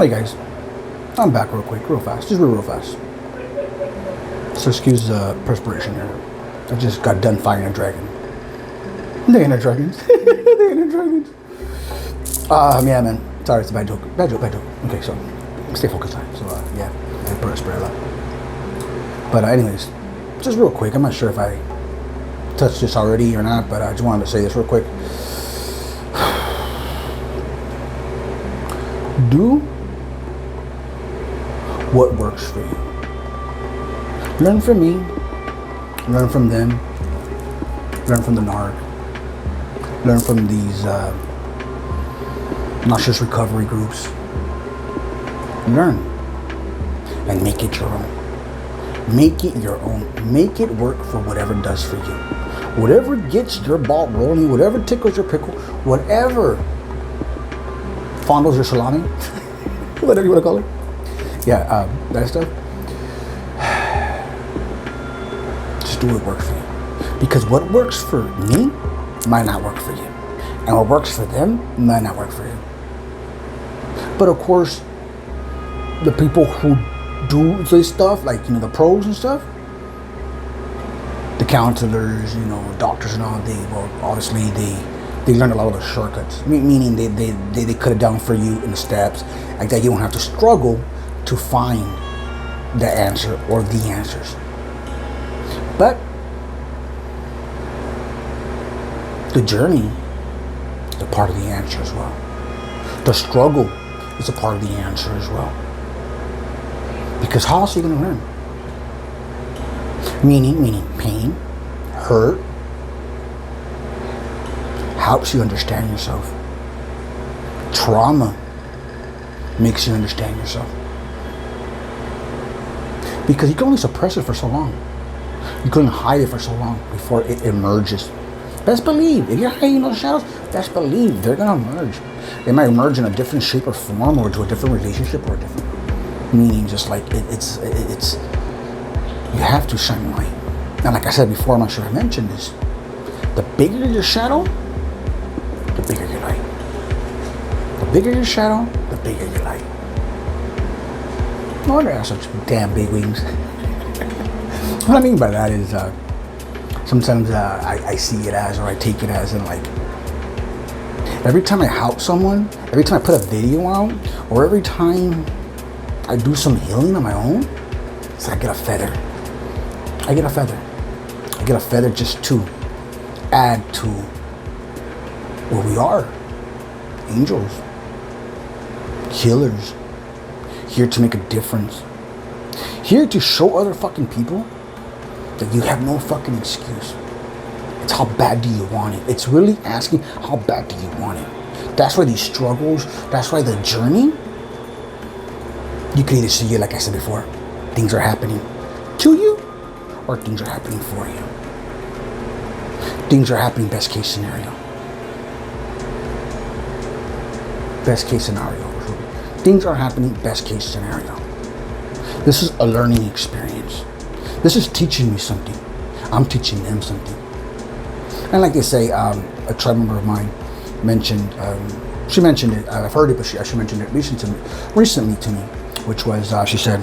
Hey guys, I'm back real fast, just real fast. So excuse the perspiration here. I just got done fighting a dragon. They ain't no dragons. They ain't no dragons. Yeah, man. Sorry, it's a bad joke. Bad joke. Okay, so stay focused on it. So yeah, I perspire a lot. But anyways, just real quick. I'm not sure if I touched this already or not, but I just wanted to say this real quick. Do what works for you. Learn from me, learn from them, learn from the NARC, learn from these nauseous recovery groups. Learn and make it your own. Make it your own. Make it work for whatever does for you. Whatever gets your ball rolling, whatever tickles your pickle, whatever fondles your salami, whatever you want to call it. Yeah, that stuff. Just do what works for you. Because what works for me might not work for you. And what works for them might not work for you. But of course, the people who do this stuff, like, the pros and stuff, the counselors, doctors and all, obviously they learned a lot of the shortcuts. Meaning they cut it down for you in the steps, like that you don't have to struggle to find the answer or the answers. But the journey is a part of the answer as well. The struggle is a part of the answer as well. Because how else are you going to learn? Meaning pain, hurt, helps you understand yourself. Trauma makes you understand yourself. Because you can only suppress it for so long. You couldn't hide it for so long before it emerges. Best believe, if you're hiding those shadows, best believe they're gonna emerge. They might emerge in a different shape or form, or to a different relationship, or a different meaning. Just like it's you have to shine light. And like I said before, I'm not sure I mentioned this. The bigger your shadow, the bigger your light. The bigger your shadow, the bigger your light. No wonder I have such damn big wings. What I mean by that is sometimes I see it as, or I take it as, in like, every time I help someone, every time I put a video out, or every time I do some healing on my own, it's like I get a feather. I get a feather just to add to what we are. Angels. Healers. Here to make a difference. Here to show other fucking people that you have no fucking excuse. It's how bad do you want it? It's really asking, how bad do you want it? That's why these struggles, that's why the journey, you can either see it, like I said before, things are happening to you, or things are happening for you. Things are happening best case scenario. Best case scenario. Things are happening best case scenario. This is a learning experience. This is teaching me something. I'm teaching them something. And like they say, a tribe member of mine mentioned, she mentioned it, I've heard it, but she mentioned it recently to me, which was, she said,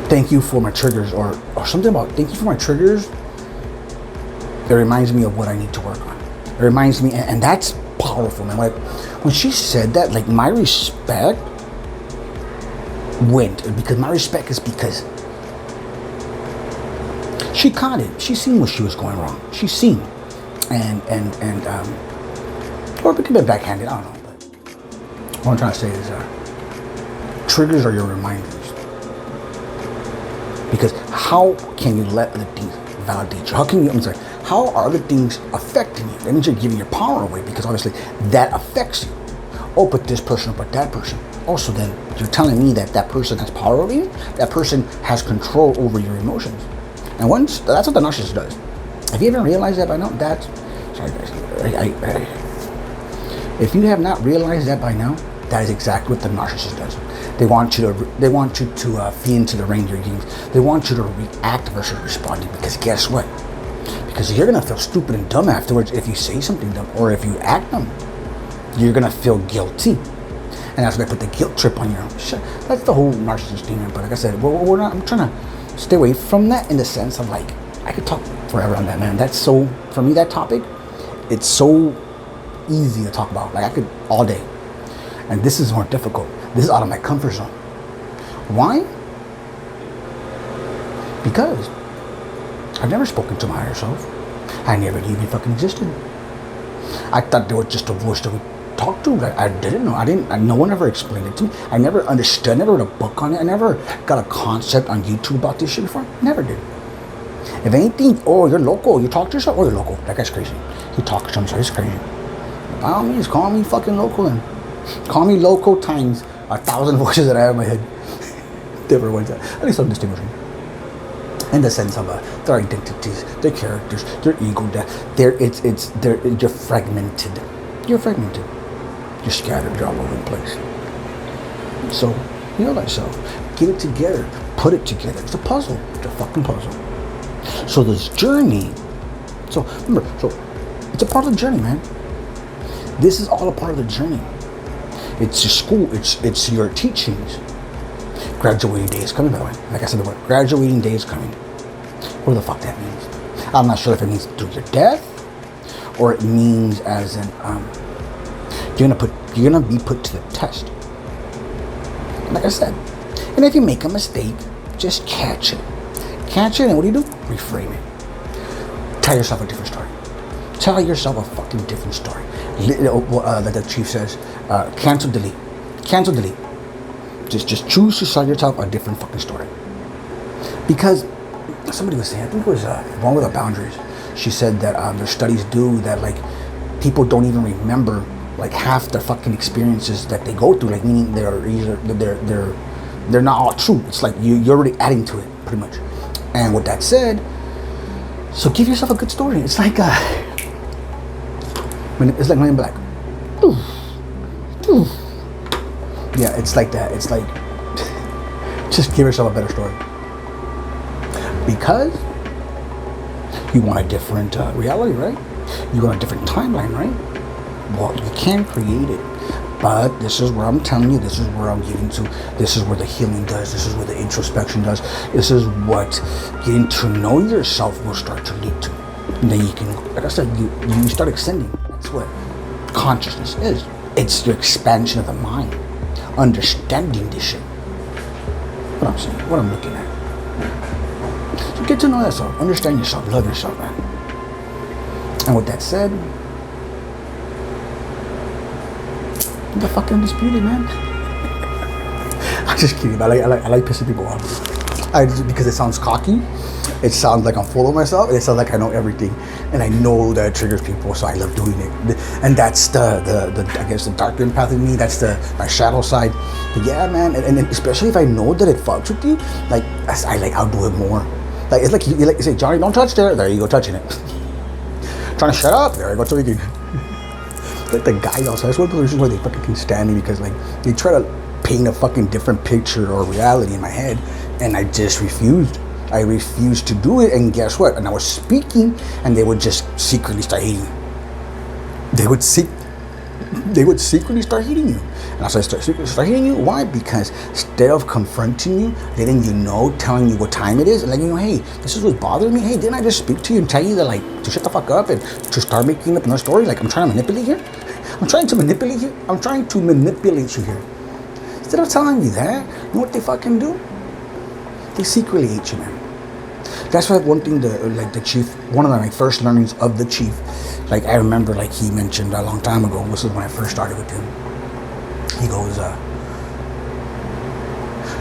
thank you for my triggers, or something about thank you for my triggers. It reminds me of what I need to work on. It reminds me, and that's powerful, man. Like, when she said that, like, my respect went, because my respect is because she caught it. She seen what she was going wrong. She seen, and or it could be backhanded. I don't know. But what I'm trying to say is, triggers are your reminders. Because how can you let other things validate you? How are other things affecting you? That means you're giving your power away, because obviously that affects you. Oh, but this person, but that person. Also, then you're telling me that person has power over you. That person has control over your emotions. And that's what the narcissist does. Have you even realized that by now? Sorry guys. If you have not realized that by now, that is exactly what the narcissist does. They want you to feed into the reindeer games. They want you to react versus responding, because guess what? Because you're going to feel stupid and dumb afterwards if you say something dumb or if you act dumb. You're going to feel guilty. And that's why they put the guilt trip on you. Shit, that's the whole narcissist thing. But like I said, we're not, I'm trying to stay away from that in the sense of like, I could talk forever on that, man. That's so, for me, that topic, it's so easy to talk about. Like I could all day. And this is more difficult. This is out of my comfort zone. Why? Because I've never spoken to my higher self. I never knew he fucking existed. I thought there was just a voice that we talked to. I didn't know. No one ever explained it to me. I never understood. I never read a book on it. I never got a concept on YouTube about this shit before. Never did. If anything, oh, you're local. You talk to yourself? Oh, you're local. That guy's crazy. He talks to himself. He's crazy. By all means, call me fucking local and call me local times 1,000 voices that I have in my head. Different ones. At least I'm distinguishing. In the sense of their identities, their characters, their ego, you're fragmented. You're fragmented. You're scattered. You're all over the place. So, heal thyself. Get it together. Put it together. It's a puzzle. It's a fucking puzzle. So this journey, so remember, it's a part of the journey, man. This is all a part of the journey. It's your school. It's your teachings. Graduating day is coming, by the way. Like I said, the word graduating day is coming. What the fuck that means? I'm not sure if it means through your death or it means as in you're gonna be put to the test. Like I said, and if you make a mistake, just catch it. Catch it, and what do? Reframe it. Tell yourself a different story. Tell yourself a fucking different story. Like the chief says, cancel, delete. Cancel, delete. Just choose to tell yourself a different fucking story. Because somebody was saying, I think it was One with the Boundaries. She said that there's studies do that like people don't even remember like half the fucking experiences that they go through. Like meaning they're not all true. It's like you're already adding to it pretty much. And with that said, so give yourself a good story. It's like Men in Black. Yeah, it's like that. It's like just give yourself a better story. Because you want a different reality, right? You want a different timeline, right? Well, you can create it. But this is where I'm telling you, this is where I'm getting to. This is where the healing does. This is where the introspection does. This is what getting to know yourself will start to lead to. And then you can, like I said, you start extending. That's what consciousness is. It's the expansion of the mind. Understanding this shit. What I'm saying, what I'm looking at. So get to know yourself, understand yourself, love yourself, man. And with that said, the fucking undisputed, man. I'm just kidding. I like pissing people off. Because it sounds cocky. It sounds like I'm full of myself. It sounds like I know everything, and I know that it triggers people. So I love doing it. And that's the I guess the darker path in me. That's my shadow side. But yeah, man. And especially if I know that it fucks with you, like I'll do it more. Like it's like you say, Johnny, don't touch there. There you go, touching it. Trying to shut up. There you go, tweaking. Like the guys also, that's one of the reasons why they fucking can stand me, because like they try to paint a fucking different picture or reality in my head, and I just refused. I refused to do it, and guess what? And I was speaking, and they would just secretly start hating. They would secretly start hating you. And I started start hating you. Why? Because instead of confronting you, letting you know, telling you what time it is, and letting you know, hey, this is what's bothering me. Hey, didn't I just speak to you and tell you that, like, to shut the fuck up and to start making up another story? Like, I'm trying to manipulate here. I'm trying to manipulate you here. Instead of telling you that, you know what they fucking do? They secretly hate you, man. That's why one thing, the chief, one of my first learnings of the chief, like I remember, like he mentioned a long time ago. This is when I first started with him. He goes,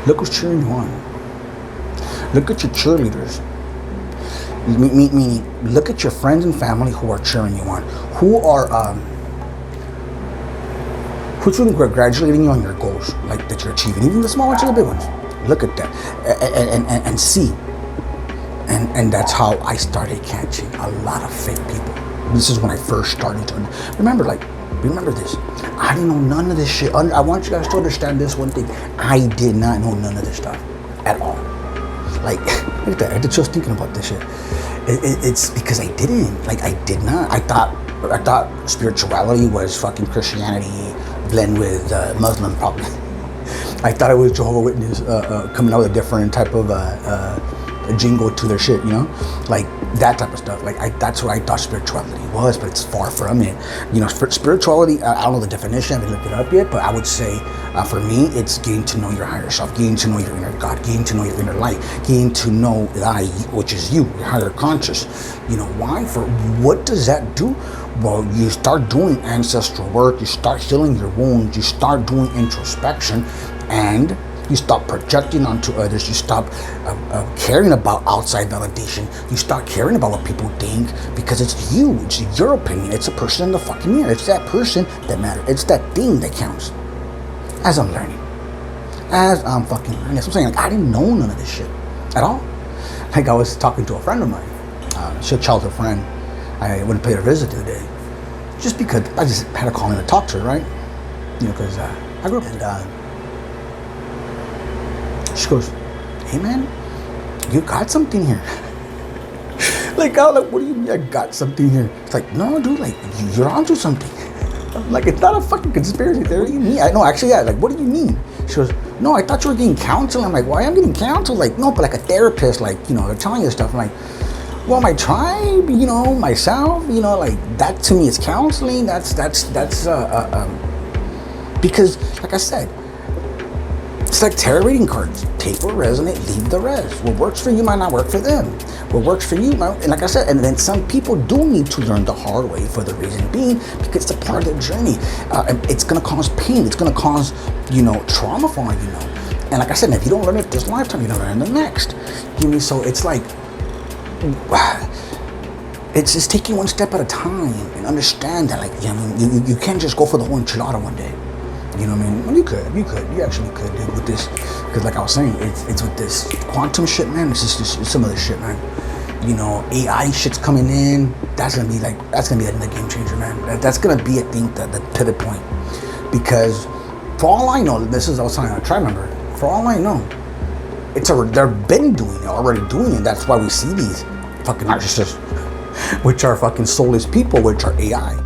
look who's cheering you on. Look at your cheerleaders. Meaning, look at your friends and family who are cheering you on. Who's really congratulating you on your goals, like that you're achieving, even the small ones or the big ones. Look at that and see. And that's how I started catching a lot of fake people. This is when I first started to remember this. I didn't know none of this shit. I want you guys to understand this one thing. I did not know none of this stuff at all. Like, look at that. I had to just thinking about this shit. It's because I didn't. Like, I did not. I thought spirituality was fucking Christianity blend with Muslim probably. I thought it was Jehovah's Witness coming out with a different type of jingle to their shit, you know, like that type of stuff. Like that's what I thought spirituality was, but it's far from it. You know, spirituality. I don't know the definition. I haven't looked it up yet, but I would say for me, it's getting to know your higher self, getting to know your inner God, getting to know your inner light, getting to know I, which is you, your higher conscious. You know why? For what does that do? Well, you start doing ancestral work, you start healing your wounds, you start doing introspection, and you stop projecting onto others. You stop caring about outside validation. You start caring about what people think because it's you. It's your opinion. It's a person in the fucking mirror. It's that person that matters. It's that thing that counts. As I'm learning. As I'm fucking learning. That's what I'm saying. Like, I didn't know none of this shit at all. Like, I was talking to a friend of mine. She's a childhood friend. I went to pay her a visit the other day. Just because I just had to call in to talk to her, right? You know, because I grew up and she goes, hey man, you got something here. Like, I was like, what do you mean I got something here? It's like, no, dude, like, you're onto something. I'm like, it's not a fucking conspiracy theory. What do you mean? I know, actually, yeah, like, what do you mean? She goes, no, I thought you were getting counseling. I'm like, why am I getting counseled? Like, no, but like a therapist, like, you know, they're telling you stuff. I'm like, well, my tribe, you know, myself, you know, like, that to me is counseling. That's because, like I said, it's like tarot reading cards. Take what resonate, leave the rest. What works for you might not work for them. What works for you might, and like I said, and then some people do need to learn the hard way for the reason being, because it's a part of their journey. It's gonna cause pain. It's gonna cause, you know, trauma for you, you know. And like I said, if you don't learn it this lifetime, you're gonna learn it the next. You know, so it's like, it's just taking one step at a time and understand that, like, I mean, you can't just go for the whole enchilada one day. You know what I mean? Well, you actually could, dude, with this, because like I was saying, it's with this quantum shit, man. It's just some of this shit, man. You know, AI shit's coming in. That's gonna be another game changer, man. That's gonna be, I think, the pivot point. Because for all I know, this is I was telling a tribe member. For all I know, they've been doing it, already doing it. That's why we see these fucking narcissists, which are fucking soulless people, which are AI.